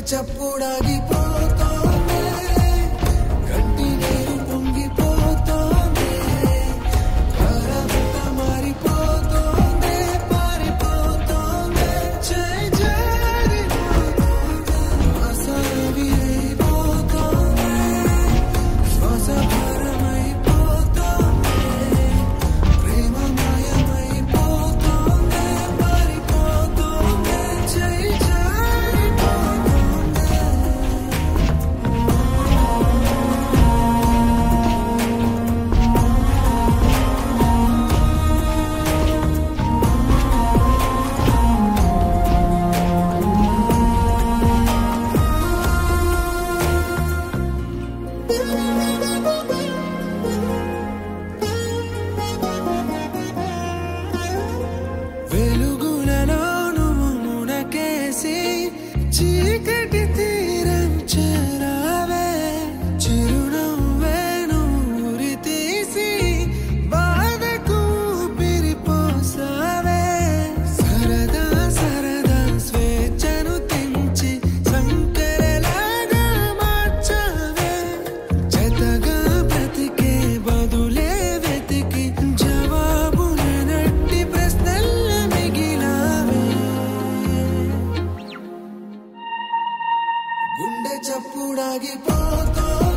చప్పుడాగిపోతోంది కంటి నీరు పొంగిపోతోంది కారమంతా మారిపోతోంది పారిపోతోంది చేయి జారిపోతోంది అసవి అయిపోతోంది శ్వాస భారమైపోతోంది ప్రేమ మాయమైపోతోంది పారిపోతోంది చేయి వెలుగులలోను మునకేసి చీకటి తీరం చేరావే చిరునవ్వేను ఉరి తీసి బాధకు పిరిపోసావే సరదా సరదా స్వేచ్ఛను తెంచి సంకెరలాగా మార్చావే జతగా బ్రతికే బదులే వెతికి జవాబుల నట్టి ప్రశ్నల్ల మిగిలావే గుండె చప్పుడాగిపోతోంది